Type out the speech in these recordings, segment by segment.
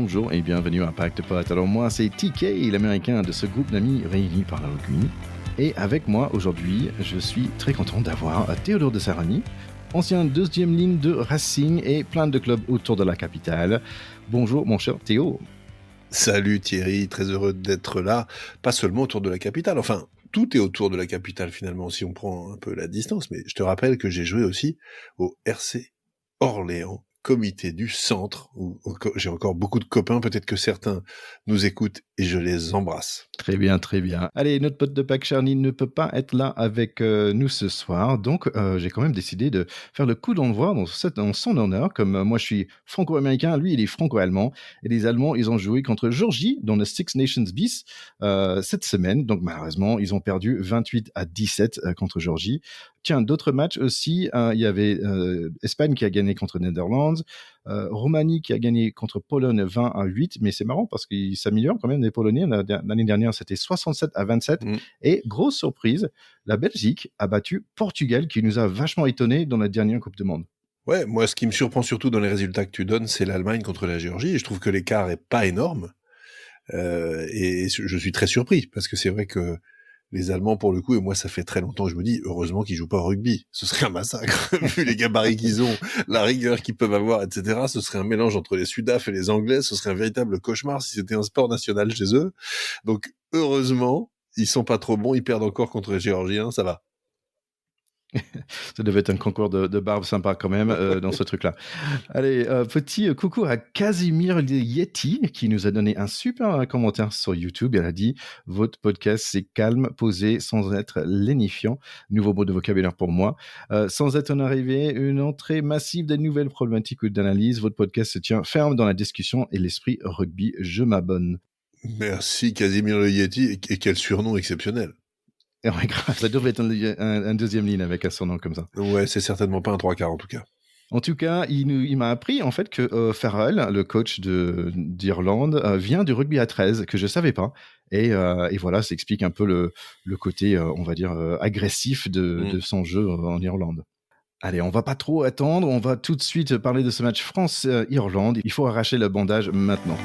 bonjour et bienvenue à Impact Pot. Alors moi c'est TK, l'américain de ce groupe d'amis réunis par la rugby. Et avec moi aujourd'hui, je suis très content d'avoir Théodore de Sarani, ancien deuxième ligne de Racing et plein de clubs autour de la capitale. Bonjour mon cher Théo. Salut Thierry, très heureux d'être là, pas seulement autour de la capitale, enfin tout est autour de la capitale finalement si on prend un peu la distance, mais je te rappelle que j'ai joué aussi au RC Orléans, comité du centre, où j'ai encore beaucoup de copains, peut-être que certains nous écoutent et je les embrasse. Très bien, très bien. Allez, notre pote de Pâques Charny ne peut pas être là avec nous ce soir, donc j'ai quand même décidé de faire le coup d'envoi dans son honneur, comme moi je suis franco-américain, lui il est franco-allemand, et les Allemands ils ont joué contre Géorgie dans le Six Nations bis cette semaine, donc malheureusement ils ont perdu 28-17 contre Géorgie. Tiens, d'autres matchs aussi, il y avait Espagne qui a gagné contre Netherlands, Roumanie qui a gagné contre Pologne 20-8, mais c'est marrant parce qu'ils s'améliorent quand même les Polonais. L'année dernière, c'était 67-27. Et grosse surprise, la Belgique a battu Portugal qui nous a vachement étonnés dans la dernière Coupe du Monde. Ouais, moi ce qui me surprend surtout dans les résultats que tu donnes, c'est l'Allemagne contre la Géorgie, et je trouve que l'écart est pas énorme, et je suis très surpris, parce que c'est vrai que les Allemands, pour le coup, et moi, ça fait très longtemps que je me dis, heureusement qu'ils jouent pas au rugby. Ce serait un massacre. Vu les gabarits qu'ils ont, la rigueur qu'ils peuvent avoir, etc. Ce serait un mélange entre les Sudaf et les Anglais. Ce serait un véritable cauchemar si c'était un sport national chez eux. Donc, heureusement, ils sont pas trop bons. Ils perdent encore contre les Géorgiens. Ça va. Ça devait être un concours de barbe sympa quand même dans ce truc-là. Allez, petit coucou à Casimir Yeti qui nous a donné un super commentaire sur YouTube. Elle a dit « Votre podcast, c'est calme, posé, sans être lénifiant. » Nouveau mot de vocabulaire pour moi. Sans être une entrée massive de nouvelles problématiques ou d'analyse, votre podcast se tient ferme dans la discussion et l'esprit rugby. Je m'abonne. Merci Casimir le Yeti, et quel surnom exceptionnel. Ouais, grave, ça devrait être un deuxième ligne avec un surnom comme ça. Ouais, c'est certainement pas un 3/4 en tout cas. En tout cas, il m'a appris en fait que Farrell, le coach d'Irlande, vient du rugby à 13, que je savais pas. Et voilà, ça explique un peu le côté, on va dire, agressif de son jeu en Irlande. Allez, on va pas trop attendre, on va tout de suite parler de ce match France-Irlande. Il faut arracher le bandage maintenant.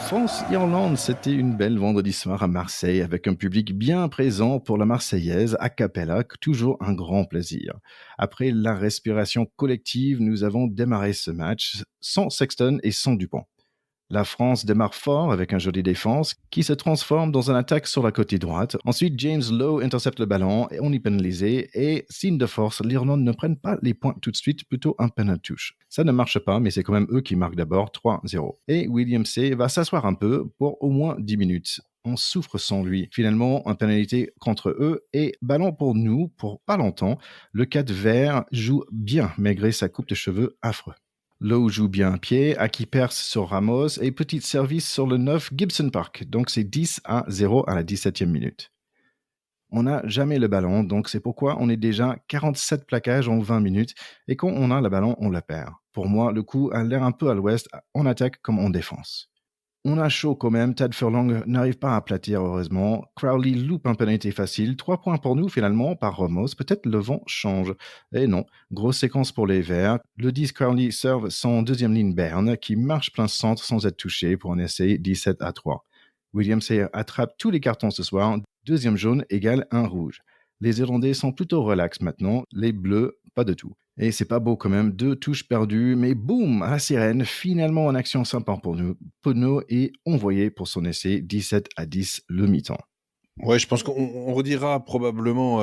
France-Irlande, c'était une belle vendredi soir à Marseille avec un public bien présent pour la Marseillaise a cappella, toujours un grand plaisir. Après la respiration collective, nous avons démarré ce match sans Sexton et sans Dupont. La France démarre fort avec un joli défense qui se transforme dans une attaque sur la côté droite. Ensuite, James Lowe intercepte le ballon et on est pénalisé. Et signe de force, l'Irlande ne prennent pas les points tout de suite, plutôt un penalty touche. Ça ne marche pas, mais c'est quand même eux qui marquent d'abord 3-0. Et William C. va s'asseoir un peu pour au moins 10 minutes. On souffre sans lui. Finalement, un pénalité contre eux et ballon pour nous pour pas longtemps. Le 4 vert joue bien malgré sa coupe de cheveux affreux. Lowe joue bien un pied, Aki perce sur Ramos et petit service sur le 9 Gibson Park. Donc c'est 10-0 à la 17e minute. On n'a jamais le ballon, donc c'est pourquoi on est déjà 47 plaquages en 20 minutes et quand on a le ballon, on la perd. Pour moi, le coup a l'air un peu à l'ouest, en attaque comme en défense. On a chaud quand même, Tad Furlong n'arrive pas à aplatir heureusement. Crowley loupe un pénalité facile, 3 points pour nous finalement par Ramos, peut-être le vent change. Et non, grosse séquence pour les Verts. Le 10 Crowley serve son deuxième ligne Berne qui marche plein centre sans être touché pour un essai 17-3. William Sayer attrape tous les cartons ce soir, deuxième jaune égale un rouge. Les Irlandais sont plutôt relax maintenant, les Bleus pas de tout. Et c'est pas beau quand même, 2 touches perdues, mais boum, à la sirène, finalement en action sympa pour nous. Pono est envoyé pour son essai 17-10 le mi-temps. Ouais, je pense qu'on redira probablement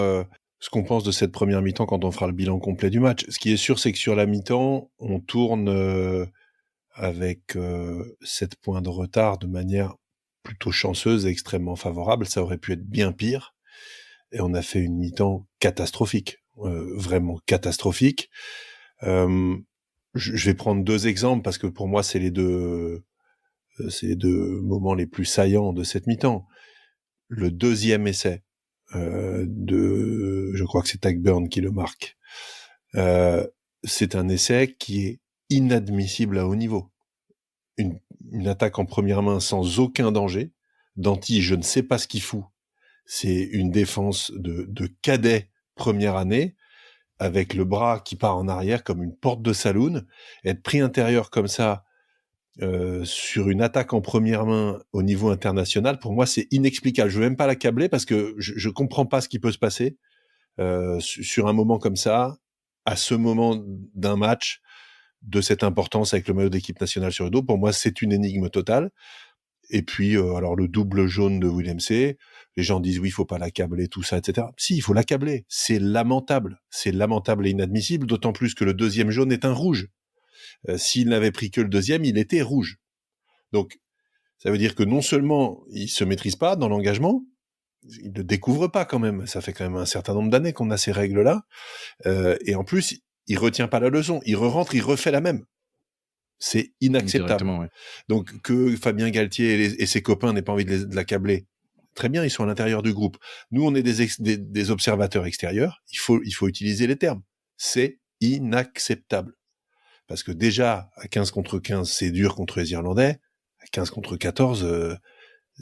ce qu'on pense de cette première mi-temps quand on fera le bilan complet du match. Ce qui est sûr, c'est que sur la mi-temps, on tourne avec 7 points de retard de manière plutôt chanceuse et extrêmement favorable. Ça aurait pu être bien pire. Et on a fait une mi-temps catastrophique, vraiment catastrophique. Je vais prendre 2 exemples parce que pour moi, c'est les deux moments les plus saillants de cette mi-temps. Le deuxième essai je crois que c'est Tagburn qui le marque. C'est un essai qui est inadmissible à haut niveau. Une attaque en première main sans aucun danger. Danty, je ne sais pas ce qu'il fout. C'est une défense de cadet première année avec le bras qui part en arrière comme une porte de saloon, être pris intérieur comme ça sur une attaque en première main au niveau international, pour moi c'est inexplicable. Je veux même pas l'accabler parce que je comprends pas ce qui peut se passer sur un moment comme ça, à ce moment d'un match de cette importance avec le maillot d'équipe nationale sur le dos. Pour moi, c'est une énigme totale. Et puis, alors le double jaune de William C. Les gens disent oui, il faut pas l'accabler, tout ça, etc. Si, il faut l'accabler. C'est lamentable et inadmissible. D'autant plus que le deuxième jaune est un rouge. S'il n'avait pris que le deuxième, il était rouge. Donc, ça veut dire que non seulement il se maîtrise pas dans l'engagement, il ne découvre pas quand même. Ça fait quand même un certain nombre d'années qu'on a ces règles-là. Et en plus, il retient pas la leçon. Il re-rentre, il refait la même. C'est inacceptable. Directement, ouais. Donc, que Fabien Galtier et ses copains n'aient pas envie de l'accabler, très bien, ils sont à l'intérieur du groupe. Nous, on est des observateurs extérieurs. Il faut utiliser les termes. C'est inacceptable. Parce que déjà, à 15 contre 15, c'est dur contre les Irlandais. À 15 contre 14,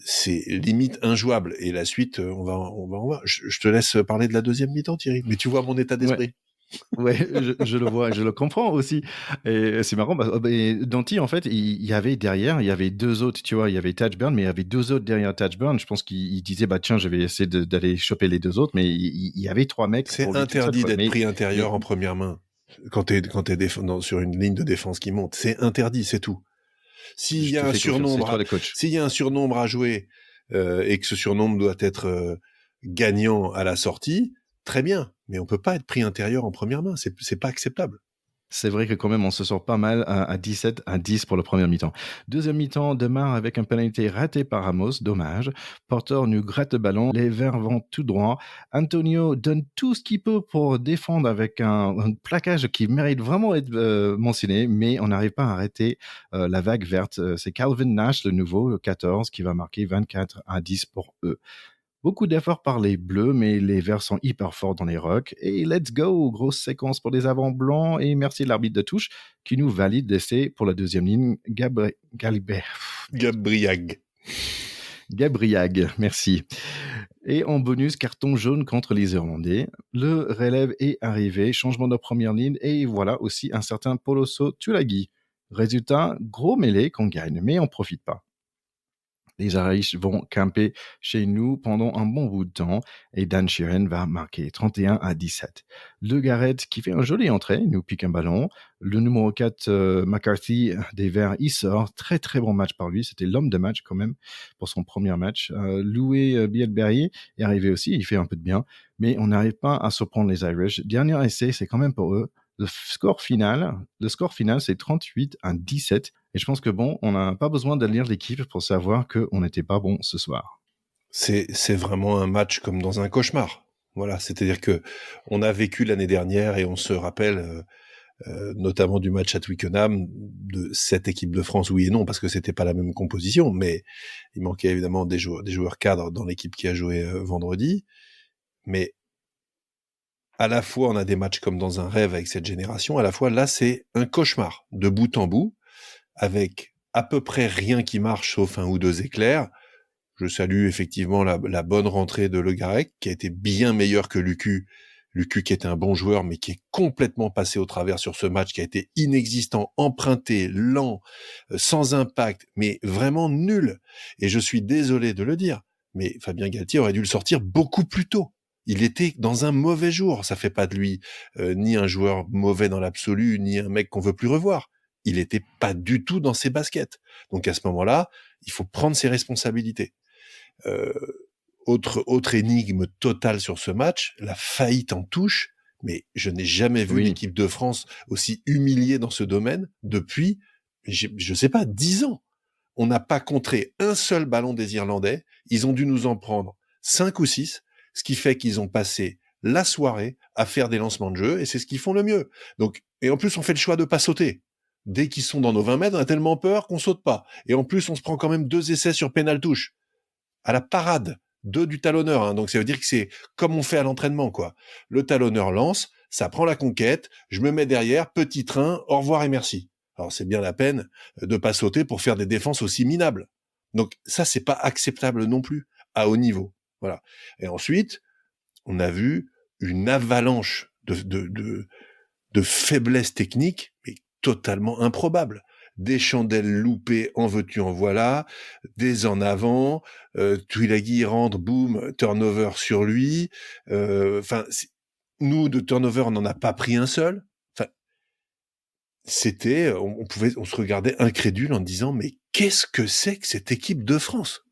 c'est limite injouable. Et la suite, on va. Je te laisse parler de la deuxième mi-temps, Thierry. Mais tu vois mon état d'esprit. Ouais, je le vois, je le comprends aussi. Et c'est marrant, Danty, en fait, il y avait derrière, il y avait deux autres, tu vois, il y avait Touchburn, mais il y avait deux autres derrière Touchburn. Je pense qu'il disait, bah tiens, je vais essayer d'aller choper les deux autres, mais il y avait trois mecs. C'est pour lui tout seul, interdit quoi. d'être pris intérieur mais en première main quand t'es sur une ligne de défense qui monte. C'est interdit, c'est tout. S'il je y te a un fais confiance, c'est toi surnombre, le coach. s'il y a un surnombre à jouer et que ce surnombre doit être gagnant à la sortie, très bien. Mais on peut pas être pris intérieur en première main. C'est pas acceptable. C'est vrai que quand même, on se sort pas mal à 17 à 10 pour le premier mi-temps. Deuxième mi-temps démarre avec un pénalité raté par Ramos, dommage. Porter nous gratte le ballon, les Verts vont tout droit. Antonio donne tout ce qu'il peut pour défendre avec un plaquage qui mérite vraiment d'être mentionné, mais on n'arrive pas à arrêter la vague verte. C'est Calvin Nash, le nouveau, le 14, qui va marquer 24 à 10 pour eux. Beaucoup d'efforts par les bleus, mais les verts sont hyper forts dans les rocks. Et let's go, grosse séquence pour les avants blancs. Et merci l'arbitre de touche qui nous valide l'essai pour la deuxième ligne. Gabriag. Gabriag, merci. Et en bonus, carton jaune contre les Irlandais. Le relève est arrivé, changement de première ligne. Et voilà aussi un certain Poloso Tulagi. Résultat, gros mêlée qu'on gagne, mais on profite pas. Les Irish vont camper chez nous pendant un bon bout de temps et Dan Sheeran va marquer 31 à 17. Le Garrett qui fait un joli entrée, nous pique un ballon. Le numéro 4, McCarthy des Verts, il sort. Très très bon match par lui. C'était l'homme de match quand même pour son premier match. Louis Bielberry est arrivé aussi, il fait un peu de bien. Mais on n'arrive pas à surprendre les Irish. Dernier essai, c'est quand même pour eux. Le score final, c'est 38 à 17. Et je pense que on n'a pas besoin de lire l'équipe pour savoir qu'on n'était pas bon ce soir. C'est vraiment un match comme dans un cauchemar. Voilà, c'est-à-dire que on a vécu l'année dernière et on se rappelle notamment du match à Twickenham de cette équipe de France, oui et non, parce que c'était pas la même composition, mais il manquait évidemment des joueurs cadres dans l'équipe qui a joué vendredi. Mais à la fois, on a des matchs comme dans un rêve avec cette génération, à la fois, là, c'est un cauchemar, de bout en bout, avec à peu près rien qui marche, sauf un ou deux éclairs. Je salue effectivement la bonne rentrée de Le Garec, qui a été bien meilleur que Lucu. Lucu qui était un bon joueur, mais qui est complètement passé au travers sur ce match, qui a été inexistant, emprunté, lent, sans impact, mais vraiment nul. Et je suis désolé de le dire, mais Fabien Galtier aurait dû le sortir beaucoup plus tôt. Il était dans un mauvais jour. Ça fait pas de lui ni un joueur mauvais dans l'absolu, ni un mec qu'on veut plus revoir. Il était pas du tout dans ses baskets. Donc à ce moment-là, il faut prendre ses responsabilités. Autre énigme totale sur ce match, la faillite en touche, mais je n'ai jamais vu l'équipe de France aussi humiliée dans ce domaine depuis, je sais pas, 10 ans. On n'a pas contré un seul ballon des Irlandais, ils ont dû nous en prendre 5 ou 6, ce qui fait qu'ils ont passé la soirée à faire des lancements de jeu, et c'est ce qu'ils font le mieux. Donc, et en plus, on fait le choix de pas sauter. Dès qu'ils sont dans nos 20 mètres, on a tellement peur qu'on saute pas. Et en plus, on se prend quand même 2 essais sur pénal touche. À la parade, 2 du talonneur, hein. Donc ça veut dire que c'est comme on fait à l'entraînement, quoi. Le talonneur lance, ça prend la conquête, je me mets derrière, petit train, au revoir et merci. Alors c'est bien la peine de pas sauter pour faire des défenses aussi minables. Donc ça, c'est pas acceptable non plus, à haut niveau. Voilà. Et ensuite, on a vu une avalanche de faiblesse technique, mais totalement improbable. Des chandelles loupées, en veux-tu, en voilà, des en avant, Tuilagi rentre, boum, turnover sur lui. Enfin, nous, de turnover, on n'en a pas pris un seul. Enfin, on se regardait incrédule en disant, mais qu'est-ce que c'est que cette équipe de France?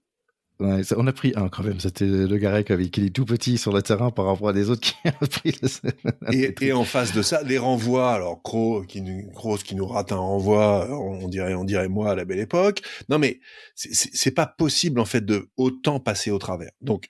Ouais, on a pris un quand même. C'était Le Garec qui est tout petit sur le terrain par rapport à des autres qui ont pris Et en face de ça, les renvois. Alors Kroos qui nous rate un renvoi, on dirait moi à la belle époque. Non mais c'est pas possible en fait de autant passer au travers. Donc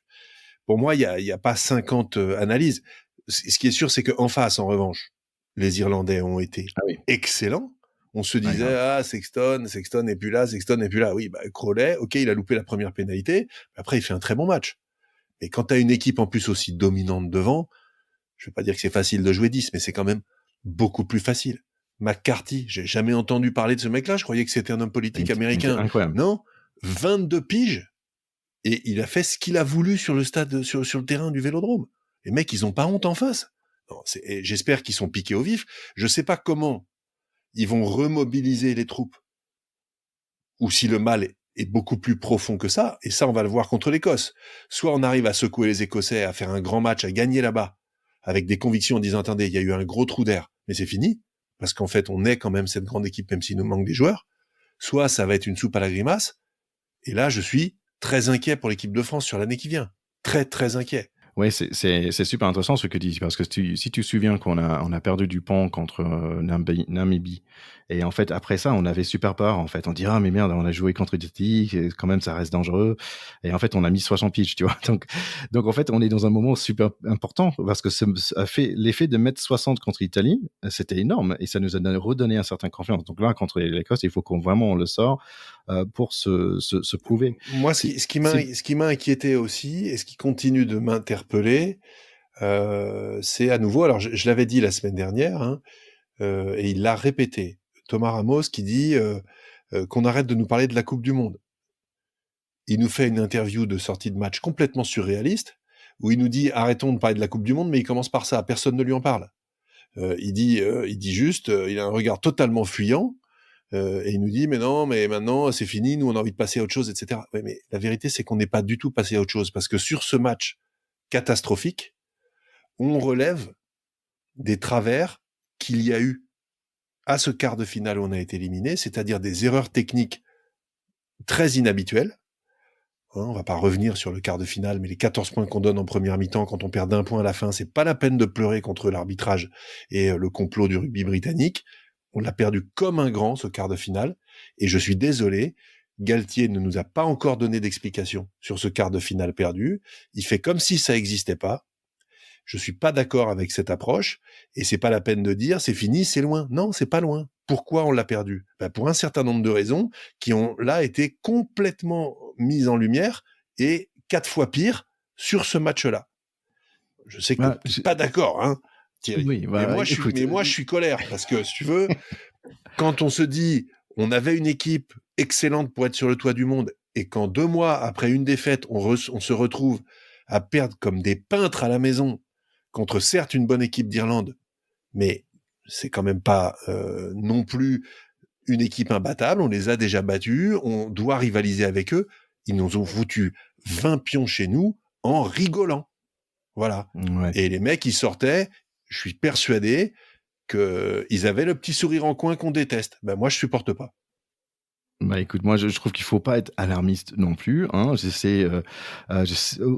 pour moi, il y a pas 50 analyses. Ce qui est sûr, c'est que en face, en revanche, les Irlandais ont été Ah oui. excellents. On se Ouais, disait, grave. Sexton est plus là, Sexton est plus là. Oui, Crowley, ok, il a loupé la première pénalité. Après, il fait un très bon match. Et quand t'as une équipe en plus aussi dominante devant, je vais pas dire que c'est facile de jouer 10, mais c'est quand même beaucoup plus facile. McCarthy, j'ai jamais entendu parler de ce mec-là. Je croyais que c'était un homme politique Il était américain. incroyable. Non, 22 piges. Et il a fait ce qu'il a voulu sur le stade, sur le terrain du Vélodrome. Les mecs, ils ont pas honte en face. Non, et j'espère qu'ils sont piqués au vif. Je sais pas comment ils vont remobiliser les troupes, ou si le mal est beaucoup plus profond que ça. Et ça, on va le voir contre l'Écosse. Soit on arrive à secouer les Écossais, à faire un grand match, à gagner là-bas, avec des convictions en disant, attendez, il y a eu un gros trou d'air, mais c'est fini. Parce qu'en fait, on est quand même cette grande équipe, même s'il nous manque des joueurs. Soit ça va être une soupe à la grimace. Et là, je suis très inquiet pour l'équipe de France sur l'année qui vient. Très, très inquiet. Oui, c'est super intéressant ce que tu dis, parce que si tu te souviens on a perdu du pont contre Namibie, et en fait, après ça, on avait super peur, en fait. On dit, ah, mais merde, on a joué contre Haïti, et quand même, ça reste dangereux. Et en fait, on a mis 60 pitch, tu vois. Donc, en fait, on est dans un moment super important, parce que l'effet de mettre 60 contre l'Italie, c'était énorme, et ça nous a redonné un certain confiance. Donc là, contre l'Écosse, il faut qu'on vraiment on le sort pour se prouver. Moi, C'est, ce qui m'a inquiété aussi, et ce qui continue de m'interpeller, c'est à nouveau, alors je l'avais dit la semaine dernière, hein, et il l'a répété, Thomas Ramos qui dit qu'on arrête de nous parler de la Coupe du Monde. Il nous fait une interview de sortie de match complètement surréaliste, où il nous dit arrêtons de parler de la Coupe du Monde, mais il commence par ça, personne ne lui en parle. Il dit juste, il a un regard totalement fuyant, et il nous dit mais non, mais maintenant c'est fini, nous on a envie de passer à autre chose, etc. Ouais, mais la vérité c'est qu'on n'est pas du tout passé à autre chose, parce que sur ce match catastrophique, on relève des travers qu'il y a eu à ce quart de finale où on a été éliminé, c'est-à-dire des erreurs techniques très inhabituelles. On va pas revenir sur le quart de finale, mais les 14 points qu'on donne en première mi-temps, quand on perd d'un point à la fin, c'est pas la peine de pleurer contre l'arbitrage et le complot du rugby britannique. On l'a perdu comme un grand, ce quart de finale. Et je suis désolé, Galtier ne nous a pas encore donné d'explication sur ce quart de finale perdu. Il fait comme si ça n'existait pas. Je suis pas d'accord avec cette approche, et c'est pas la peine de dire c'est fini, c'est loin. Non, c'est pas loin. Pourquoi on l'a perdu? Pour un certain nombre de raisons qui ont là été complètement mises en lumière, et 4 fois pire sur ce match-là. Je sais que bah, t'es pas d'accord, hein, Thierry. oui, bah, écoute, Mais moi, je suis colère parce que si tu veux, quand on se dit on avait une équipe excellente pour être sur le toit du monde, et quand 2 mois après une défaite, on se retrouve à perdre comme des peintres à la maison contre certes une bonne équipe d'Irlande, mais c'est quand même pas non plus une équipe imbattable. On les a déjà battus, on doit rivaliser avec eux. Ils nous ont foutu 20 pions chez nous en rigolant. Voilà. ouais. Et les mecs, ils sortaient, je suis persuadé qu'ils avaient le petit sourire en coin qu'on déteste. Ben moi, je supporte pas. Bah écoute, moi je trouve qu'il faut pas être alarmiste non plus, hein.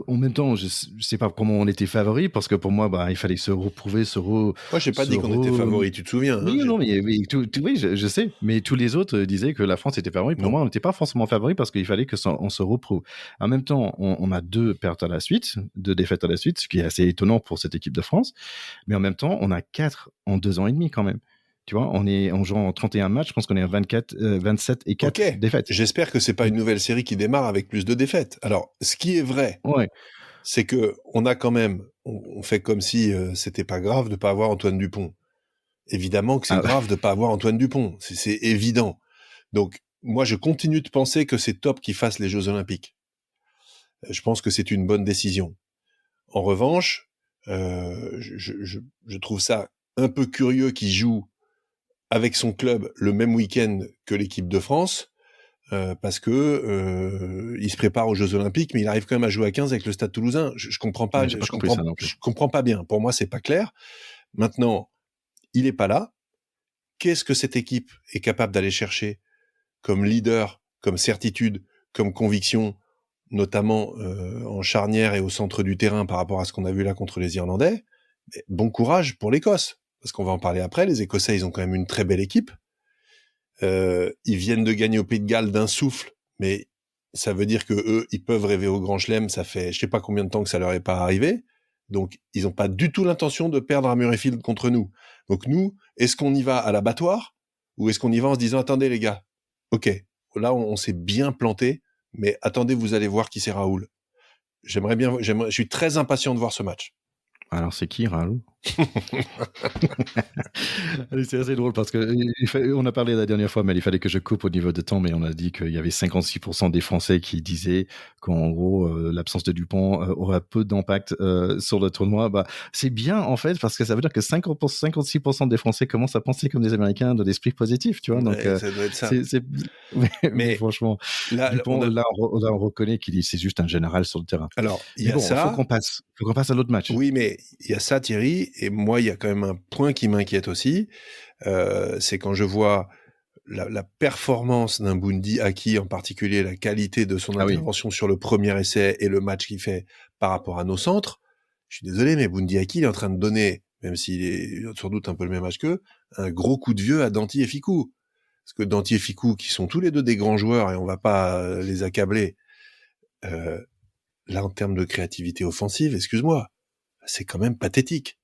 En même temps, je sais pas comment on était favoris, parce que pour moi, bah il fallait se reprouver, Moi, j'ai pas se dit qu'on était re... favoris, tu te souviens, hein, Oui, non, mais oui, je sais. Mais tous les autres disaient que la France était favori. Pour Non. moi, on n'était pas forcément favori, parce qu'il fallait on se reprouve. En même temps, on a 2 pertes à la suite, 2 défaites à la suite, ce qui est assez étonnant pour cette équipe de France. Mais en même temps, on a 4 en 2 ans et demi quand même. Tu vois, on joue en 31 matchs, je pense qu'on est à 27 et 4 Ok, défaites. j'espère que c'est pas une nouvelle série qui démarre avec plus de défaites. Alors, ce qui est vrai, Ouais. c'est que on a quand même, on fait comme si c'était pas grave de pas avoir Antoine Dupont. Évidemment que c'est Ah, grave de pas avoir Antoine Dupont, c'est évident. Donc, moi, je continue de penser que c'est top qu'il fasse les Jeux Olympiques. Je pense que c'est une bonne décision. En revanche, Je trouve ça un peu curieux qu'il joue avec son club le même week-end que l'équipe de France, parce que il se prépare aux Jeux Olympiques, mais il arrive quand même à jouer à 15 avec le Stade Toulousain. Je comprends pas, Ouais, j'ai pas compris ça non plus. je comprends pas bien. Pour moi, c'est pas clair. Maintenant, il est pas là. Qu'est-ce que cette équipe est capable d'aller chercher comme leader, comme certitude, comme conviction, notamment en charnière et au centre du terrain par rapport à ce qu'on a vu là contre les Irlandais? Mais bon courage pour l'Écosse, parce qu'on va en parler après. Les Écossais, ils ont quand même une très belle équipe. Ils viennent de gagner au Pays de Galles d'un souffle, mais ça veut dire que eux, ils peuvent rêver au Grand Chelem. Ça fait, je sais pas combien de temps que ça leur est pas arrivé. Donc, ils ont pas du tout l'intention de perdre à Murrayfield contre nous. Donc, nous, est-ce qu'on y va à l'abattoir ou est-ce qu'on y va en se disant, attendez, les gars, ok, là, on s'est bien planté, mais attendez, vous allez voir qui c'est Raoul. Je suis très impatient de voir ce match. Alors, c'est qui, Raoul? Allez, c'est assez drôle parce que on a parlé la dernière fois, mais il fallait que je coupe au niveau de temps, mais on a dit qu'il y avait 56% des Français qui disaient qu'en gros, l'absence de Dupont aura peu d'impact sur le tournoi. Bah, c'est bien en fait parce que ça veut dire que 56% des Français commencent à penser comme des Américains de l'esprit positif, tu vois. Donc, Ouais, ça doit être ça. c'est... mais Mais franchement, là, Dupont, là, on reconnaît qu'il c'est juste un général sur le terrain. alors, il y Mais a bon, il ça. faut qu'on passe à l'autre match. Oui, mais il y a ça, Thierry, et moi, il y a quand même un point qui m'inquiète aussi, c'est quand je vois la performance d'un Bundy Aki, en particulier la qualité de son Ah oui. intervention sur le premier essai et le match qu'il fait par rapport à nos centres. Je suis désolé, mais Bundy Aki, il est en train de donner, même s'il est sans doute un peu le même âge qu'eux, un gros coup de vieux à Danty et Ficou. Parce que Danty et Ficou, qui sont tous les deux des grands joueurs, et on va pas les accabler, là, en termes de créativité offensive, excuse-moi, c'est quand même pathétique.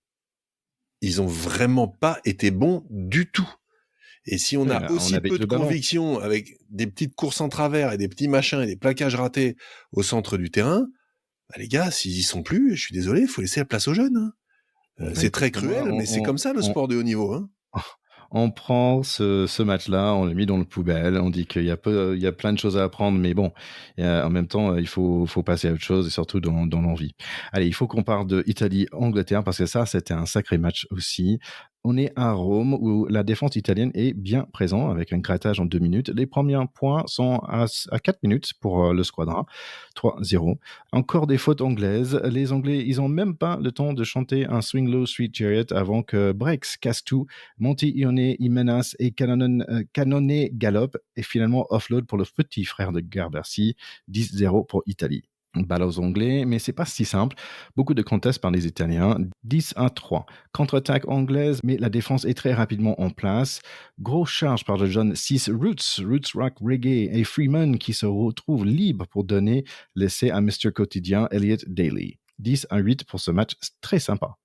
Ils ont vraiment pas été bons du tout. Et si on Ouais, a on aussi avait peu de le ballon. conviction avec des petites courses en travers et des petits machins et des plaquages ratés au centre du terrain, bah les gars, s'ils y sont plus, je suis désolé, il faut laisser la place aux jeunes. Hein. Bah, C'est écoute, très pour moi, cruel, mais c'est comme ça le sport de haut niveau. Hein. on prend ce match-là, on le met dans le poubelle, on dit il y a plein de choses à apprendre, mais bon, en même temps, il faut passer à autre chose et surtout dans l'envie. Allez, il faut qu'on parle de Italie-Angleterre parce que ça, c'était un sacré match aussi. On est à Rome où la défense italienne est bien présente avec un grattage en 2 minutes. Les premiers points sont à 4 minutes pour le squadra, 3-0. Encore des fautes anglaises. Les Anglais, ils ont même pas le temps de chanter un Swing Low Sweet Chariot avant que Breaks casse tout. Monty Ione, Imenas et Cannone galopent et finalement offload pour le petit frère de Garbercy, 10-0 pour Italie. Balle aux Anglais, mais c'est pas si simple. Beaucoup de contests par les Italiens, 10-3. Contre-attaque anglaise, mais la défense est très rapidement en place. Grosse charge par le jeune 6 Roots Rock Reggae et Freeman qui se retrouve libre pour donner l'essai à Mr. Quotidien Elliot Daly. 10-8 pour ce match, c'est très sympa.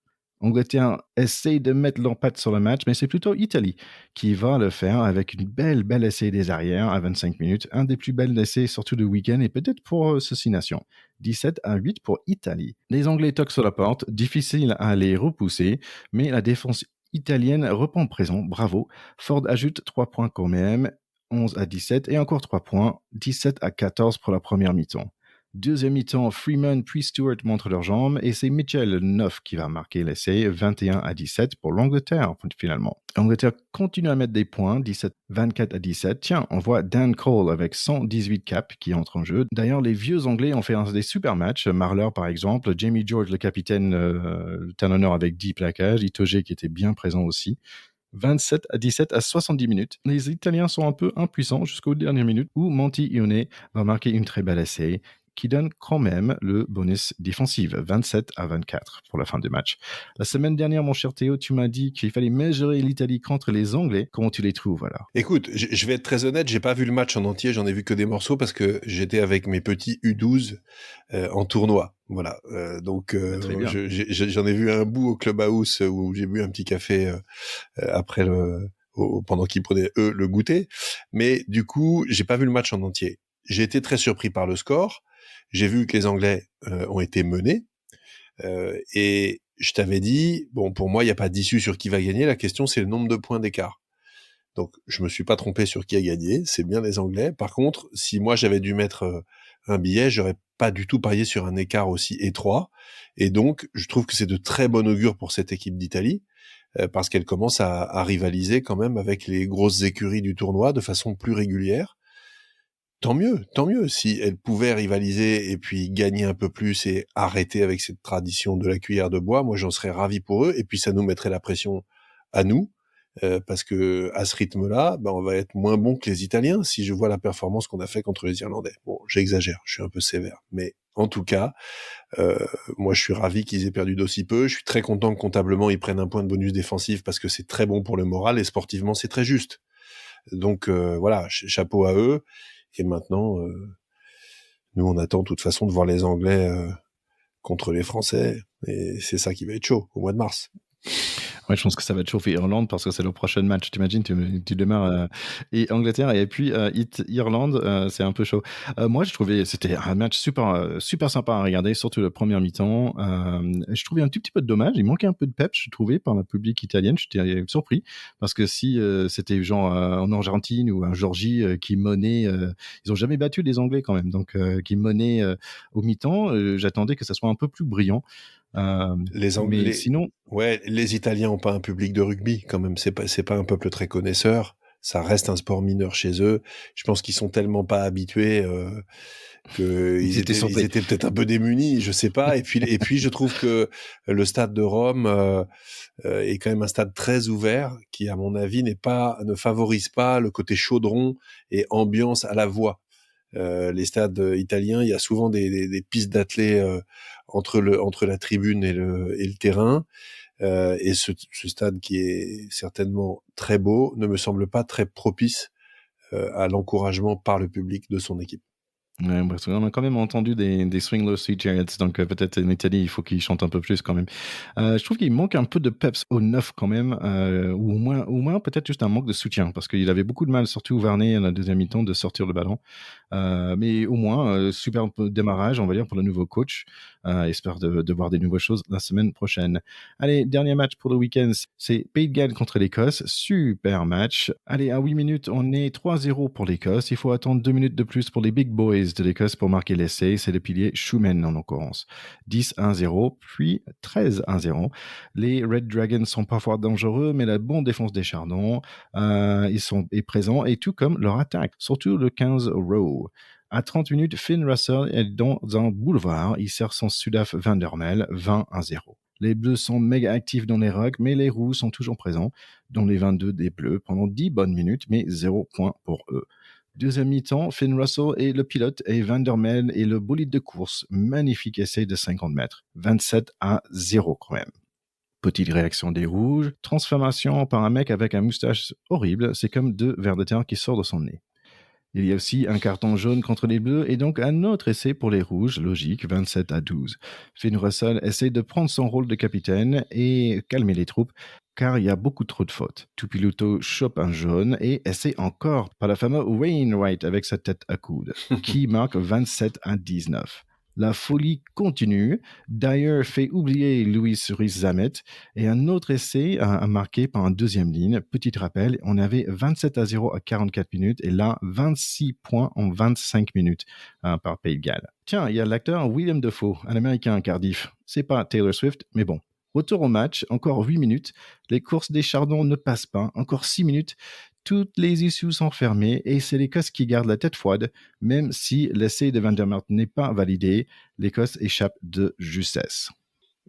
Angleterre essaye de mettre leur patte sur le match, mais c'est plutôt Italie qui va le faire avec une belle essai des arrières à 25 minutes. Un des plus belles essais, surtout du week-end, et peut-être pour ceci nation. 17-8 pour Italie. Les Anglais toquent sur la porte, difficile à les repousser, mais la défense italienne reprend présent, bravo. Ford ajoute 3 points quand même, 11-17, et encore 3 points, 17-14 pour la première mi-temps. Deuxième mi-temps, Freeman puis Stewart montrent leurs jambes et c'est Mitchell, le 9, qui va marquer l'essai, 21-17 pour l'Angleterre, finalement. L'Angleterre continue à mettre des points, 24-17. Tiens, on voit Dan Cole avec 118 caps qui entre en jeu. D'ailleurs, les vieux Anglais ont fait des super matchs. Marler, par exemple, Jamie George, le capitaine, est un honneur avec 10 plaquages. Itoje qui était bien présent aussi. 27-17 à 70 minutes. Les Italiens sont un peu impuissants jusqu'aux dernières minutes où Monty Ione va marquer une très belle essai qui donne quand même le bonus défensif, 27-24 pour la fin du match. La semaine dernière, mon cher Théo, tu m'as dit qu'il fallait mesurer l'Italie contre les Anglais. Comment tu les trouves alors? Écoute, je vais être très honnête, j'ai pas vu le match en entier, j'en ai vu que des morceaux parce que j'étais avec mes petits U12 en tournoi. Voilà, donc Très bien. j'en ai vu un bout au clubhouse où j'ai bu un petit café après pendant qu'ils prenaient eux le goûter. Mais du coup, j'ai pas vu le match en entier. J'ai été très surpris par le score. J'ai vu que les Anglais ont été menés. Et je t'avais dit, bon, pour moi, il n'y a pas d'issue sur qui va gagner. La question, c'est le nombre de points d'écart. Donc, je me suis pas trompé sur qui a gagné. C'est bien les Anglais. Par contre, si moi, j'avais dû mettre un billet, j'aurais pas du tout parié sur un écart aussi étroit. Et donc, je trouve que c'est de très bon augure pour cette équipe d'Italie, parce qu'elle commence à rivaliser quand même avec les grosses écuries du tournoi de façon plus régulière. Tant mieux, tant mieux. Si elle pouvait rivaliser et puis gagner un peu plus et arrêter avec cette tradition de la cuillère de bois, moi j'en serais ravi pour eux. Et puis ça nous mettrait la pression à nous, parce que à ce rythme-là, ben, on va être moins bon que les Italiens si je vois la performance qu'on a fait contre les Irlandais. Bon, j'exagère, je suis un peu sévère, mais en tout cas, euh, moi je suis ravi qu'ils aient perdu d'aussi peu. Je suis très content que comptablement ils prennent un point de bonus défensif parce que c'est très bon pour le moral et sportivement c'est très juste. Donc voilà, chapeau à eux. Et maintenant, nous on attend de toute façon de voir les Anglais contre les Français, et c'est ça qui va être chaud au mois de mars. Ouais, je pense que ça va te chauffer Irlande parce que c'est le prochain match. T'imagines, tu démarres et Angleterre et puis Irlande, c'est un peu chaud. Moi, je trouvais c'était un match super sympa à regarder, surtout le premier mi-temps. Je trouvais un tout petit peu de dommage. Il manquait un peu de peps, je trouvais, par la public italienne. J'étais surpris parce que si c'était genre en Argentine ou en Géorgie qui menait, ils ont jamais battu les Anglais quand même, donc qui menait au mi-temps, j'attendais que ça soit un peu plus brillant. Euh, Les mais Anglais, sinon, ouais, les Italiens ont pas un public de rugby quand même. C'est pas un peuple très connaisseur. Ça reste un sport mineur chez eux. Je pense qu'ils sont tellement pas habitués que ils étaient ils surpris. étaient peut-être un peu démunis, je sais pas. Et puis je trouve que le stade de Rome est quand même un stade très ouvert qui, à mon avis, ne favorise pas le côté chaudron et ambiance à la voix. Les stades italiens, il y a souvent des pistes d'athlée entre la tribune et le terrain. Et ce stade qui est certainement très beau ne me semble pas très propice à l'encouragement par le public de son équipe. Ouais, parce qu'on a quand même entendu des Swing Low Sea Chariots, donc peut-être en Italie, il faut qu'ils chantent un peu plus quand même. Je trouve qu'il manque un peu de peps au neuf quand même, ou au moins peut-être juste un manque de soutien, parce qu'il avait beaucoup de mal, surtout Varney à la deuxième mi-temps, de sortir le ballon. Mais au moins, super démarrage, on va dire, pour le nouveau coach. Espère de voir des nouvelles choses la semaine prochaine. Allez, dernier match pour le week-end, c'est Pays de Galles contre l'Écosse. Super match. Allez, à 8 minutes, on est 3-0 pour l'Écosse. Il faut attendre 2 minutes de plus pour les Big Boys de l'Écosse pour marquer l'essai. C'est le pilier Schumann en l'occurrence. 10-1-0, puis 13-1-0. Les Red Dragons sont parfois dangereux, mais la bonne défense des Chardons, est présent, et tout comme leur attaque, surtout le 15 row. À 30 minutes, Finn Russell est dans un boulevard. Il sert son Sudaf Vandermel 20-0. Les Bleus sont méga actifs dans les rucks, mais les Roux sont toujours présents dans les 22 des Bleus pendant 10 bonnes minutes, mais 0 point pour eux. Deuxième mi-temps, Finn Russell est le pilote et Vandermel est le bolide de course. Magnifique essai de 50 mètres. 27-0 quand même. Petite réaction des rouges. Transformation par un mec avec un moustache horrible. C'est comme 2 vers de terre qui sortent de son nez. Il y a aussi un carton jaune contre les Bleus et donc un autre essai pour les Rouges, logique, 27-12. Finn Russell essaie de prendre son rôle de capitaine et calmer les troupes, car il y a beaucoup trop de fautes. Tupiluto chope un jaune et essaie encore par le fameux Wainwright avec sa tête à coude, qui marque 27-19. La folie continue. Dyer fait oublier Louis Ruiz-Zamet et un autre essai a marqué par un deuxième ligne. Petit rappel, on avait 27-0 à 44 minutes et là 26 points en 25 minutes par Pays de Galles. Tiens, il y a l'acteur William Dafoe, un Américain à Cardiff. C'est pas Taylor Swift, mais bon. Retour au match, encore 8 minutes. Les courses des Chardons ne passent pas. Encore 6 minutes. Toutes les issues sont fermées et c'est l'Écosse qui garde la tête froide, même si l'essai de Vandermeer n'est pas validé. L'Écosse échappe de justesse.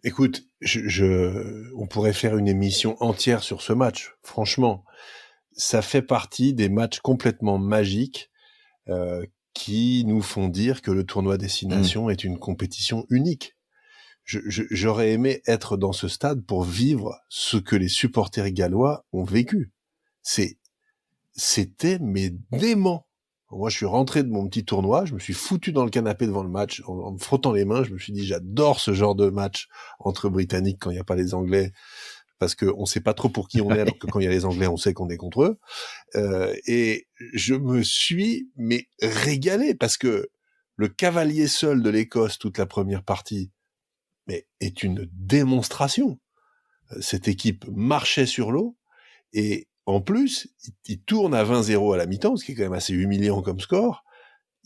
Écoute, on pourrait faire une émission entière sur ce match. Franchement, ça fait partie des matchs complètement magiques qui nous font dire que le tournoi Destination est une compétition unique. J'aurais aimé être dans ce stade pour vivre ce que les supporters gallois ont vécu. C'était mais dément. Moi, je suis rentré de mon petit tournoi, je me suis foutu dans le canapé devant le match, en me frottant les mains, je me suis dit, j'adore ce genre de match entre Britanniques quand il n'y a pas les Anglais, parce qu'on sait pas trop pour qui on est, alors que quand il y a les Anglais, on sait qu'on est contre eux. Et je me suis mais régalé, parce que le cavalier seul de l'Écosse, toute la première partie, mais est une démonstration. Cette équipe marchait sur l'eau, et en plus, il tourne à 20-0 à la mi-temps, ce qui est quand même assez humiliant comme score,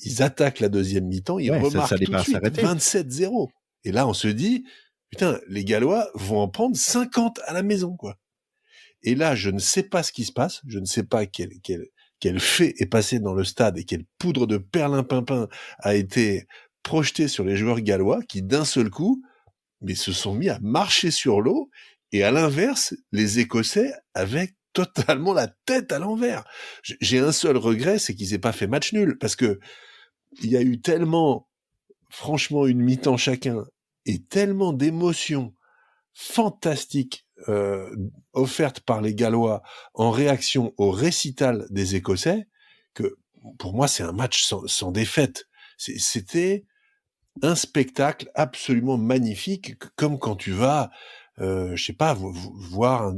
Ils attaquent la deuxième mi-temps, ils Ouais, ça remarquent allait tout de pas suite s'arrêter. 27-0. Et là, on se dit, putain, les Gallois vont en prendre 50 à la maison, quoi. Et là, je ne sais pas ce qui se passe, je ne sais pas quel fait est passé dans le stade et quelle poudre de perlimpinpin a été projetée sur les joueurs gallois qui, d'un seul coup, mais se sont mis à marcher sur l'eau, et à l'inverse, les Écossais avaient totalement la tête à l'envers. J'ai un seul regret, c'est qu'ils aient pas fait match nul, parce que il y a eu tellement, franchement, une mi-temps chacun, et tellement d'émotions fantastiques offertes par les Gallois en réaction au récital des Écossais, que pour moi c'est un match sans défaite. C'était un spectacle absolument magnifique, comme quand tu vas, je sais pas, voir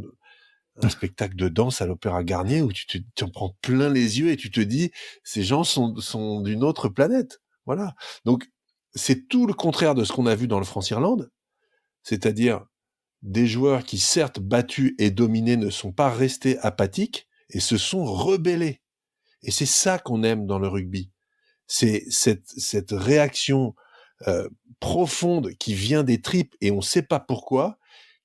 un spectacle de danse à l'Opéra Garnier où tu en prends plein les yeux et tu te dis, ces gens sont d'une autre planète. Voilà. Donc, c'est tout le contraire de ce qu'on a vu dans le France-Irlande, c'est-à-dire des joueurs qui, certes battus et dominés, ne sont pas restés apathiques et se sont rebellés. Et c'est ça qu'on aime dans le rugby. C'est cette réaction euh, profonde qui vient des tripes et on ne sait pas pourquoi,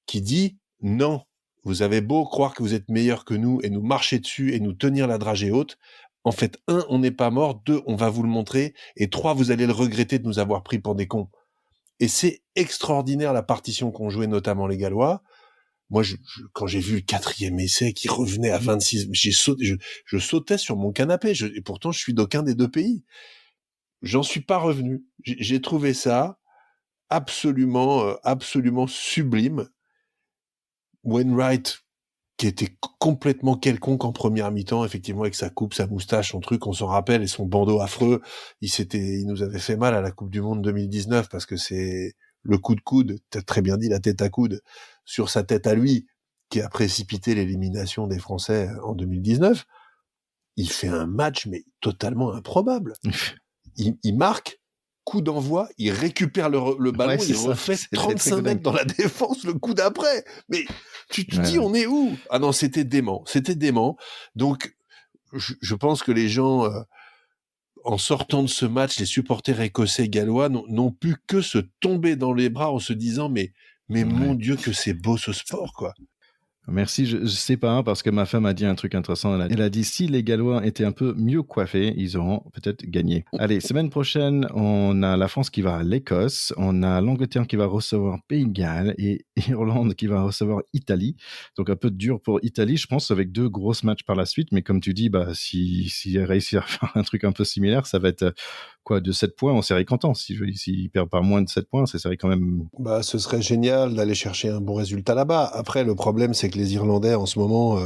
qui dit non, vous avez beau croire que vous êtes meilleur que nous et nous marcher dessus et nous tenir la dragée haute, en fait, 1, on n'est pas mort, 2, on va vous le montrer, et 3, vous allez le regretter de nous avoir pris pour des cons. Et c'est extraordinaire la partition qu'ont joué notamment les Gallois. Moi, quand j'ai vu le 4e essai qui revenait à 26, je sautais sur mon canapé, et pourtant je suis d'aucun des deux pays. J'en suis pas revenu. J'ai trouvé ça absolument sublime. Wainwright, qui était complètement quelconque en première mi-temps, effectivement, avec sa coupe, sa moustache, son truc, on s'en rappelle, et son bandeau affreux, il nous avait fait mal à la Coupe du Monde 2019, parce que c'est le coup de coude, t'as très bien dit, la tête à coude, sur sa tête à lui, qui a précipité l'élimination des Français en 2019. Il fait un match, mais totalement improbable. Il marque, coup d'envoi, il récupère le ballon, Ouais, il ça. refait C'était 35 mètres dans la défense le coup d'après. Mais tu te dis, on est où? Ah non, c'était dément. Donc, je pense que les gens, en sortant de ce match, les supporters écossais gallois n'ont pu que se tomber dans les bras en se disant, mais mon Dieu, que c'est beau ce sport, quoi. Merci, je sais pas, hein, parce que ma femme a dit un truc intéressant. Elle a dit si les Gallois étaient un peu mieux coiffés, ils auront peut-être gagné. Allez, semaine prochaine, on a la France qui va à l'Écosse, on a l'Angleterre qui va recevoir Pays de Galles et Irlande qui va recevoir Italie. Donc un peu dur pour Italie, je pense, avec 2 grosses matchs par la suite. Mais comme tu dis, bah si réussissent à faire un truc un peu similaire, ça va être quoi, de 7 points, on serait content. S'ils perdent par moins de 7 points, ça serait quand même... Bah, ce serait génial d'aller chercher un bon résultat là-bas. Après, le problème, c'est que les Irlandais, en ce moment,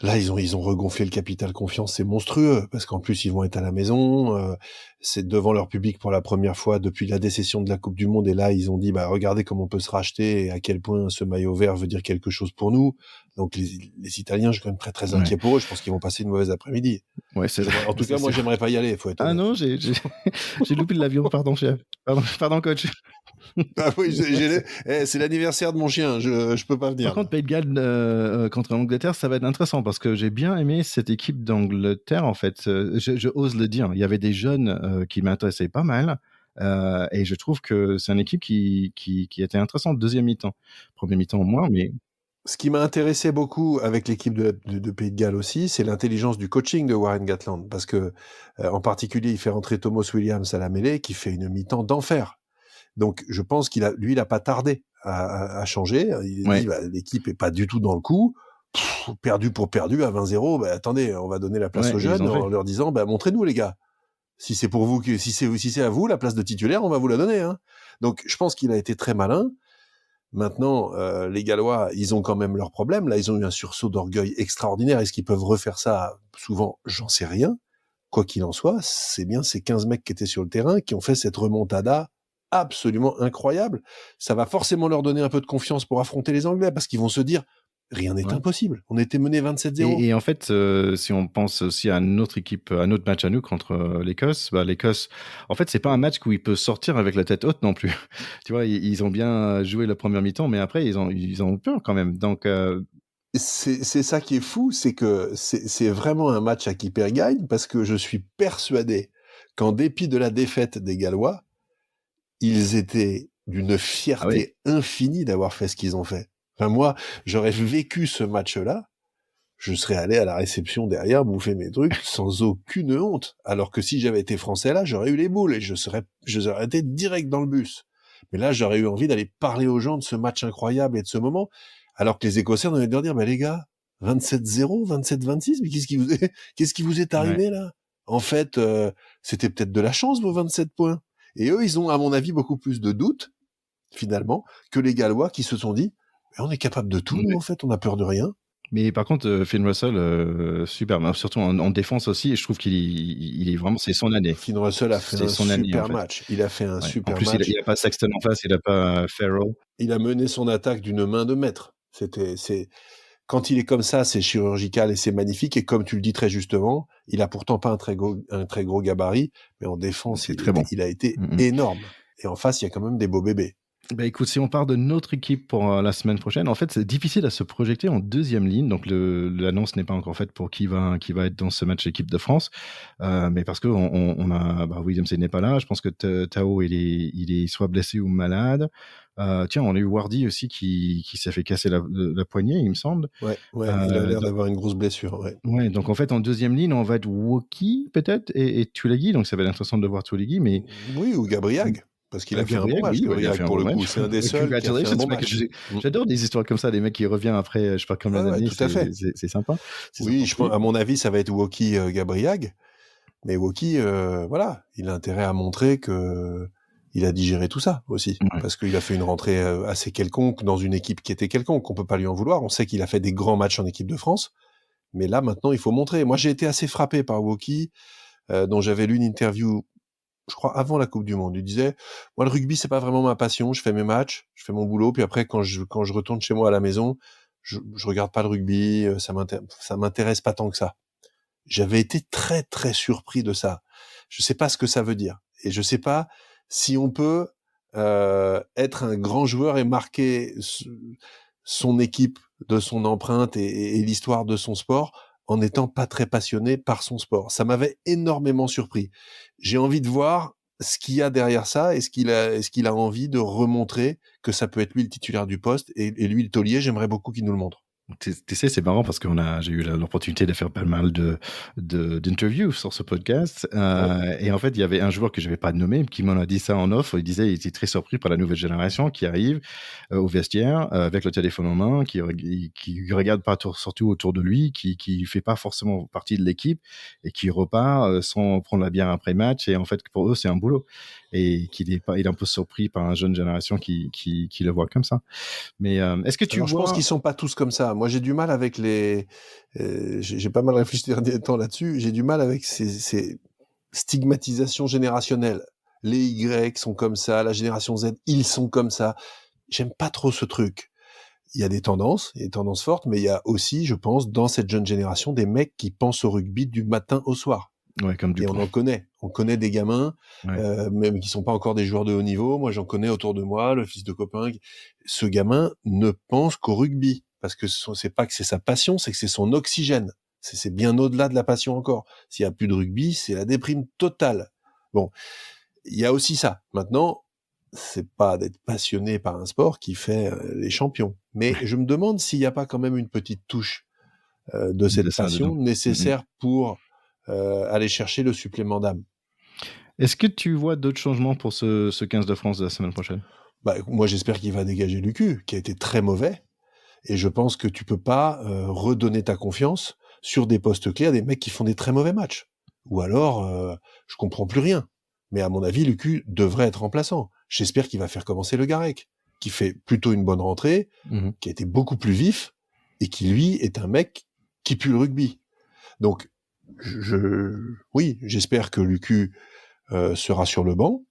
là, ils ont regonflé le capital confiance, c'est monstrueux, parce qu'en plus, ils vont être à la maison, c'est devant leur public pour la première fois depuis la décession de la Coupe du Monde, et là, ils ont dit, bah, regardez comment on peut se racheter, et à quel point ce maillot vert veut dire quelque chose pour nous. Donc, les Italiens, je suis quand même très, très inquiet pour eux, je pense qu'ils vont passer une mauvaise après-midi. Ouais, c'est... En tout cas, moi, j'aimerais pas y aller, faut être Ah honnête. non, j'ai loupé l'avion, pardon, chef. Pardon, coach. Ah oui, c'est l'anniversaire de mon chien, je peux pas venir. Par contre, Pays de Galles contre l'Angleterre, ça va être intéressant parce que j'ai bien aimé cette équipe d'Angleterre, en fait. Je ose le dire. Il y avait des jeunes qui m'intéressaient pas mal. Et je trouve que c'est une équipe qui était intéressante. Deuxième mi-temps. Premier mi-temps moins, mais... Ce qui m'a intéressé beaucoup avec l'équipe de Pays de Galles aussi, c'est l'intelligence du coaching de Warren Gatland, parce que en particulier, il fait rentrer Thomas Williams à la mêlée, qui fait une mi-temps d'enfer. Donc, je pense il a pas tardé à changer. Il a dit, bah, l'équipe est pas du tout dans le coup. Perdu pour perdu à 20-0. Bah, attendez, on va donner la place aux jeunes en leur disant, bah, montrez-nous les gars. Si c'est pour vous si c'est à vous la place de titulaire, on va vous la donner, hein. Donc, je pense qu'il a été très malin. Maintenant, les Gallois, ils ont quand même leurs problèmes. Là, ils ont eu un sursaut d'orgueil extraordinaire. Est-ce qu'ils peuvent refaire ça? Souvent, j'en sais rien. Quoi qu'il en soit, c'est bien ces 15 mecs qui étaient sur le terrain qui ont fait cette remontada absolument incroyable. Ça va forcément leur donner un peu de confiance pour affronter les Anglais, parce qu'ils vont se dire, rien n'est impossible. On était mené 27-0. Et en fait, si on pense aussi à une autre équipe, à un autre match à nous contre l'Écosse, bah, l'Écosse, en fait, c'est pas un match où il peut sortir avec la tête haute non plus. Tu vois, ils ont bien joué la première mi-temps, mais après, ils ont peur quand même. Donc, c'est ça qui est fou, c'est que c'est vraiment un match à qui perd gagne, parce que je suis persuadé qu'en dépit de la défaite des Gallois, ils étaient d'une fierté infinie d'avoir fait ce qu'ils ont fait. Enfin, moi, j'aurais vécu ce match-là, je serais allé à la réception derrière bouffer mes trucs sans aucune honte. Alors que si j'avais été français là, j'aurais eu les boules et je serais été direct dans le bus. Mais là, j'aurais eu envie d'aller parler aux gens de ce match incroyable et de ce moment. Alors que les Écossais, on allait leur dire, bah les gars, 27-0, 27-26, mais qu'est-ce qui vous est arrivé là? En fait, c'était peut-être de la chance vos 27 points. Et eux, ils ont, à mon avis, beaucoup plus de doutes, finalement, que les Gallois qui se sont dit, on est capable de tout, nous, en fait, on n'a peur de rien. Mais par contre, Finn Russell, super, surtout en défense aussi, et je trouve qu'il est vraiment, c'est son année. Finn Russell a fait un super match. Il a fait un super match. En plus, il n'a pas Sexton en face, il n'a pas Farrell. Il a mené son attaque d'une main de maître. Quand il est comme ça, c'est chirurgical et c'est magnifique. Et comme tu le dis très justement, il a pourtant pas un très gros gabarit, mais en défense, il a été énorme. Et en face, il y a quand même des beaux bébés. Bah écoute, si on part de notre équipe pour la semaine prochaine, en fait, c'est difficile à se projeter en deuxième ligne. Donc, l'annonce n'est pas encore faite pour qui va être dans ce match équipe de France. Mais parce que on a, Williams n'est pas là. Je pense que Tao, il est soit blessé ou malade. Tiens, on a eu Wardy aussi qui s'est fait casser la poignée, il me semble. Ouais, il a l'air d'avoir une grosse blessure. Ouais, donc en fait, en deuxième ligne, on va être Woki peut-être et Tulagi. Donc, ça va être intéressant de voir Tulagi. Mais... Oui, ou Gabriag. Parce qu'il a fait un bon match, pour le coup. C'est un des seuls qui a fait un bon match. J'adore des histoires comme ça, des mecs qui reviennent après, je sais pas combien d'années. Tout à fait. C'est sympa. Oui, à mon avis, ça va être Woki Gabriag. Mais Woki, il a intérêt à montrer que il a digéré tout ça aussi. Parce qu'il a fait une rentrée assez quelconque dans une équipe qui était quelconque. On peut pas lui en vouloir. On sait qu'il a fait des grands matchs en équipe de France. Mais là, maintenant, il faut montrer. Moi, j'ai été assez frappé par Woki, dont j'avais lu une interview, je crois, avant la Coupe du Monde. Il disait, moi, le rugby, c'est pas vraiment ma passion. Je fais mes matchs, je fais mon boulot. Puis après, quand je retourne chez moi à la maison, je regarde pas le rugby. Ça m'intéresse pas tant que ça. J'avais été très, très surpris de ça. Je sais pas ce que ça veut dire. Et je sais pas si on peut être un grand joueur et marquer son équipe de son empreinte et l'histoire de son sport en n'étant pas très passionné par son sport. Ça m'avait énormément surpris. J'ai envie de voir ce qu'il y a derrière ça. Est-ce qu'il a envie de remontrer que ça peut être lui le titulaire du poste et lui le taulier? J'aimerais beaucoup qu'il nous le montre. Tu sais, c'est marrant parce que j'ai eu l'opportunité de faire pas mal d'interviews sur ce podcast. Et en fait, il y avait un joueur que je vais pas nommer qui m'en a dit ça en off. Il disait qu'il était très surpris par la nouvelle génération qui arrive au vestiaire avec le téléphone en main, qui regarde pas surtout autour de lui, qui fait pas forcément partie de l'équipe et qui repart sans prendre la bière après match. Et en fait, pour eux, c'est un boulot. Et il est un peu surpris par une jeune génération qui le voit comme ça. Mais est-ce que tu vois... Je pense qu'ils sont pas tous comme ça. Moi, j'ai du mal avec j'ai pas mal réfléchi ces derniers temps là-dessus. J'ai du mal avec ces stigmatisations générationnelles. Les Y sont comme ça, la génération Z, ils sont comme ça. J'aime pas trop ce truc. Il y a des tendances fortes, mais il y a aussi, je pense, dans cette jeune génération, des mecs qui pensent au rugby du matin au soir. Ouais, comme et on en connaît. On connaît des gamins, même qui sont pas encore des joueurs de haut niveau. Moi, j'en connais autour de moi, le fils de copain. Ce gamin ne pense qu'au rugby. Parce que c'est pas que c'est sa passion, c'est que c'est son oxygène. C'est bien au-delà de la passion encore. S'il y a plus de rugby, c'est la déprime totale. Bon. Il y a aussi ça. Maintenant, c'est pas d'être passionné par un sport qui fait les champions. Mais je me demande s'il n'y a pas quand même une petite touche de cette passion nécessaire pour aller chercher le supplément d'âme. Est-ce que tu vois d'autres changements pour ce 15 de France de la semaine prochaine? Moi, j'espère qu'il va dégager Lucu, qui a été très mauvais. Et je pense que tu peux pas redonner ta confiance sur des postes clés à des mecs qui font des très mauvais matchs. Ou alors, je comprends plus rien. Mais à mon avis, Lucu devrait être remplaçant. J'espère qu'il va faire commencer Le Garec, qui fait plutôt une bonne rentrée, qui a été beaucoup plus vif, et qui, lui, est un mec qui pue le rugby. Donc, oui, j'espère que Lucu sera sur le banc.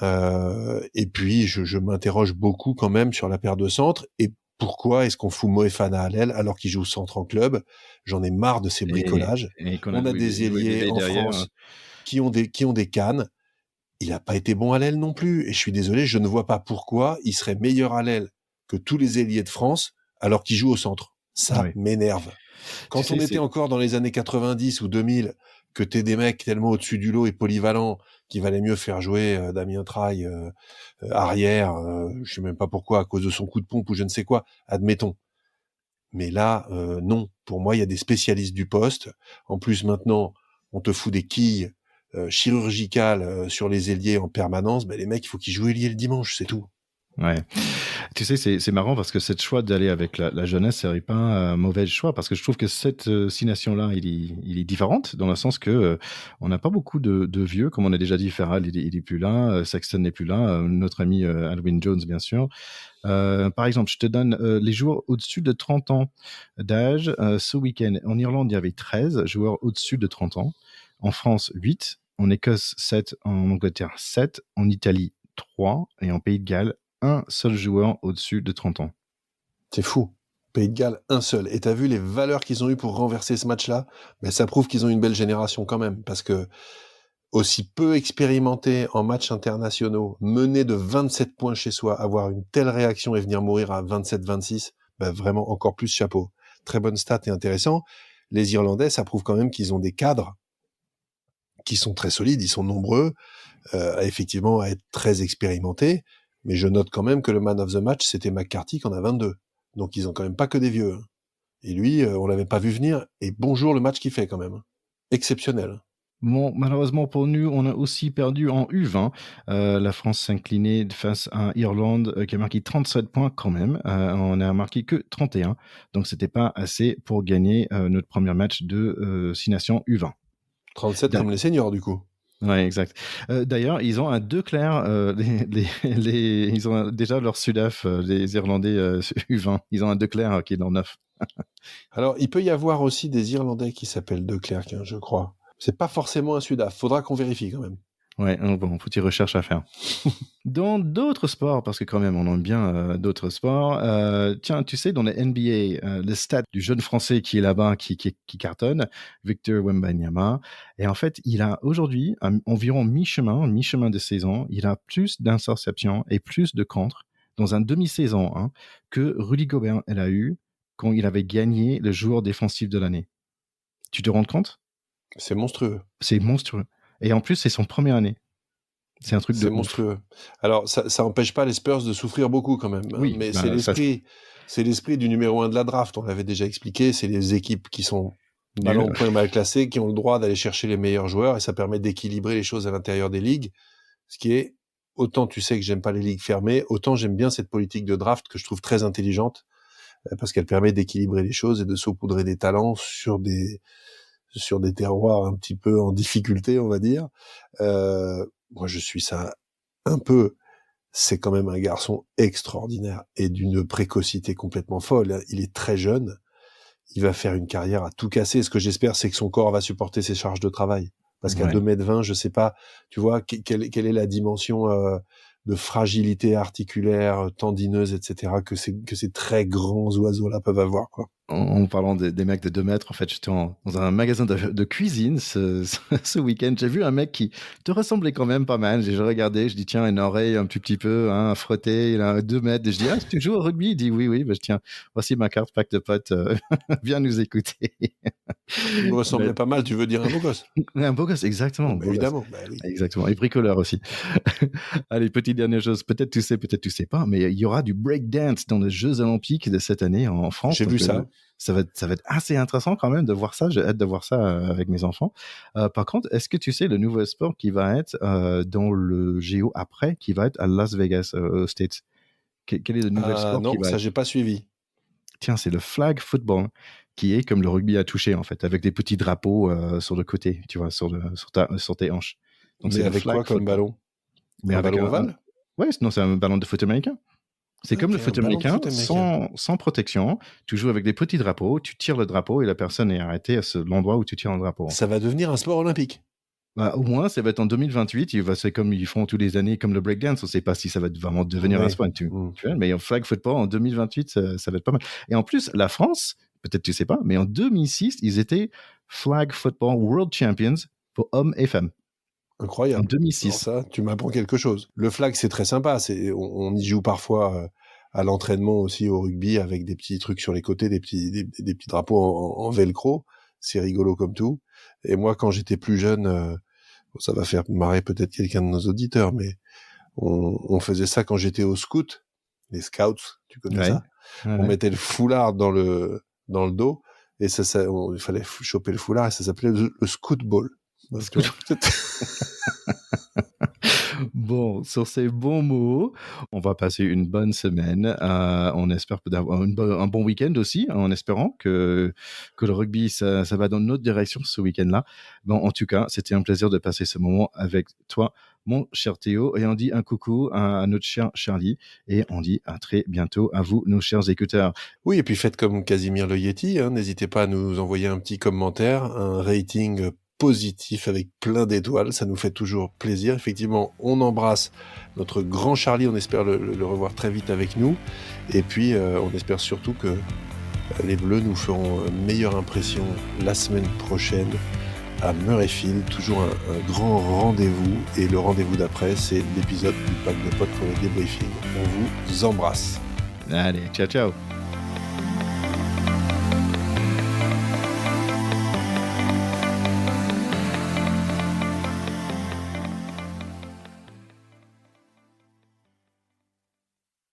Et puis, je m'interroge beaucoup quand même sur la paire de centres. Et pourquoi est-ce qu'on fout Moefana à l'aile alors qu'il joue centre en club? J'en ai marre de ces bricolages. On a des ailiers en France qui ont des cannes. Il n'a pas été bon à l'aile non plus. Et je suis désolé, je ne vois pas pourquoi il serait meilleur à l'aile que tous les ailiers de France alors qu'il joue au centre. Ça m'énerve. Quand on était encore dans les années 90 ou 2000, que t'aies des mecs tellement au-dessus du lot et polyvalents qu'il valait mieux faire jouer Damien Traille arrière, je sais même pas pourquoi, à cause de son coup de pompe ou je ne sais quoi, admettons. Mais là, non. Pour moi, il y a des spécialistes du poste. En plus, maintenant, on te fout des quilles chirurgicales sur les ailiers en permanence. Ben, les mecs, il faut qu'ils jouent ailier le dimanche, c'est tout. Ouais. Tu sais, c'est marrant parce que cette choix d'aller avec la jeunesse serait pas un mauvais choix parce que je trouve que cette signation-là, il est différente dans le sens que on n'a pas beaucoup de vieux, comme on a déjà dit, Ferral, il est plus là, Sexton n'est plus là, notre ami Alwyn Jones, bien sûr. Par exemple, je te donne les joueurs au-dessus de 30 ans d'âge. Ce week-end, en Irlande, il y avait 13 joueurs au-dessus de 30 ans. En France, 8. En Écosse, 7. En Angleterre, 7. En Italie, 3. Et en Pays de Galles, un seul joueur au-dessus de 30 ans. C'est fou. Pays de Galles, un seul. Et t'as vu les valeurs qu'ils ont eues pour renverser ce match-là? Mais ça prouve qu'ils ont une belle génération quand même, parce que aussi peu expérimenté en matchs internationaux, mener de 27 points chez soi, avoir une telle réaction et venir mourir à 27-26, ben vraiment encore plus chapeau. Très bonne stat et intéressant. Les Irlandais, ça prouve quand même qu'ils ont des cadres qui sont très solides, ils sont nombreux, effectivement à être très expérimentés, mais je note quand même que le man of the match, c'était McCarthy qui en a 22. Donc ils ont quand même pas que des vieux. Hein. Et lui, on l'avait pas vu venir, et bonjour le match qu'il fait quand même. Exceptionnel. Bon, malheureusement pour nous, on a aussi perdu en U20. La France s'inclinait face à Irlande qui a marqué 37 points quand même. On n'a marqué que 31. Donc, c'était pas assez pour gagner notre premier match de 6 Nations U20. 37 comme les seniors du coup. Ouais, exact. D'ailleurs, ils ont un deux clairs. Ils ont déjà leur Sudaf, les Irlandais U20. Ils ont un deux clairs qui est dans 9. Alors, il peut y avoir aussi des Irlandais qui s'appellent De Klerk, hein, je crois. C'est pas forcément un Sudaf. Faudra qu'on vérifie quand même. Ouais, bon, faut y recherche à faire. Dans d'autres sports, parce que quand même, on aime bien d'autres sports. Tiens, tu sais, dans la NBA, le stat du jeune Français qui est là-bas, qui cartonne, Victor Wembanyama, et en fait, il a aujourd'hui environ mi-chemin de saison, il a plus d'interceptions et plus de contres dans un demi-saison que Rudy Gobert elle a eu quand il avait gagné le joueur défensif de l'année. Tu te rends compte? C'est monstrueux. C'est monstrueux. Et en plus, c'est son première année. C'est un truc de C'est ouf. monstrueux. Alors, ça empêche pas les Spurs de souffrir beaucoup quand même. Hein, Oui, mais bah, c'est l'esprit du numéro 1 de la draft. On l'avait déjà expliqué. C'est les équipes qui sont mal en nul. point, mal classées, qui ont le droit d'aller chercher les meilleurs joueurs et ça permet d'équilibrer les choses à l'intérieur des ligues. Ce qui est, autant tu sais que j'aime pas les ligues fermées, autant j'aime bien cette politique de draft que je trouve très intelligente parce qu'elle permet d'équilibrer les choses et de saupoudrer des talents sur des terroirs un petit peu en difficulté, on va dire. Moi, je suis ça un peu. C'est quand même un garçon extraordinaire et d'une précocité complètement folle. Il est très jeune. Il va faire une carrière à tout casser. Ce que j'espère, c'est que son corps va supporter ses charges de travail. Parce qu'à Ouais. 2,20 m, je sais pas, tu vois, quelle est la dimension de fragilité articulaire, tendineuse, etc., que ces très grands oiseaux-là peuvent avoir, quoi. En parlant des mecs de 2 mètres, en fait, j'étais dans un magasin de cuisine ce week-end. J'ai vu un mec qui te ressemblait quand même pas mal. J'ai regardé, je dis, tiens, une oreille un tout petit peu, à frotter, il a 2 mètres. Je dis, ah, tu joues au rugby? Il dit, oui. Bah, tiens, voici ma carte, pack de potes, viens nous écouter. Il me Mais- ressemblait pas mal, tu veux dire un beau gosse? un beau gosse, exactement, Bah, beau gosse. évidemment, bah oui. Exactement. Et bricoleur aussi. Allez, petite dernière chose. Peut-être tu sais pas, mais il y aura du breakdance dans les Jeux Olympiques de cette année en France. J'ai Donc, vu ça. ça va être assez intéressant quand même de voir ça. J'ai hâte de voir ça avec mes enfants. Par contre, est-ce que tu sais le nouveau sport qui va être dans le JO après, qui va être à Las Vegas, aux States? Quel est le nouvel Ah sport qui non, va ça être? j'ai pas suivi. Tiens, c'est le flag football, qui est comme le rugby à toucher, en fait, avec des petits drapeaux sur le côté, tu vois, sur tes hanches. Donc, Mais c'est le avec flag quoi comme football. ballon? Mais Un avec ballon ovale? ouais, non, c'est un ballon de foot américain. C'est comme Ok, le un foot ballon de américain, foot américain. sans protection. Tu joues avec des petits drapeaux, tu tires le drapeau et la personne est arrêtée à l'endroit où tu tires le drapeau. Ça va devenir un sport olympique. Bah, au moins, ça va être en 2028. C'est comme ils font tous les années, comme le breakdance. On ne sait pas si ça va vraiment devenir un Oui. sport. Tu vois, mais en flag football en 2028, ça va être pas mal. Et en plus, la France, peut-être tu sais pas, mais en 2006, ils étaient flag football world champions pour hommes et femmes. En Incroyable. Alors 2006. ça, tu m'apprends quelque chose. Le flag, c'est très sympa. On y joue parfois à l'entraînement aussi au rugby avec des petits trucs sur les côtés, des petits drapeaux en velcro. C'est rigolo comme tout. Et moi, quand j'étais plus jeune, ça va faire marrer peut-être quelqu'un de nos auditeurs, mais on faisait ça quand j'étais au scout, les scouts, tu connais Ouais. ça? On mettait le foulard dans le dos et il fallait choper le foulard et ça s'appelait le scout ball. Bon, sur ces bons mots, on va passer une bonne semaine. On espère d'avoir un bon week-end aussi, en espérant que le rugby, ça va dans notre direction ce week-end-là. Bon, en tout cas, c'était un plaisir de passer ce moment avec toi, mon cher Théo. Et on dit un coucou à notre cher Charlie. Et on dit à très bientôt à vous, nos chers écouteurs. Oui, et puis faites comme Casimir le Yeti, hein, n'hésitez pas à nous envoyer un petit commentaire, un rating positif avec plein d'étoiles, ça nous fait toujours plaisir. Effectivement, on embrasse notre grand Charlie, on espère le revoir très vite avec nous. Et puis, on espère surtout que les Bleus nous feront meilleure impression la semaine prochaine à Murrayfield. Toujours un grand rendez-vous. Et le rendez-vous d'après, c'est l'épisode du Pack de Potes pour le débriefing. On vous embrasse. Allez, ciao, ciao.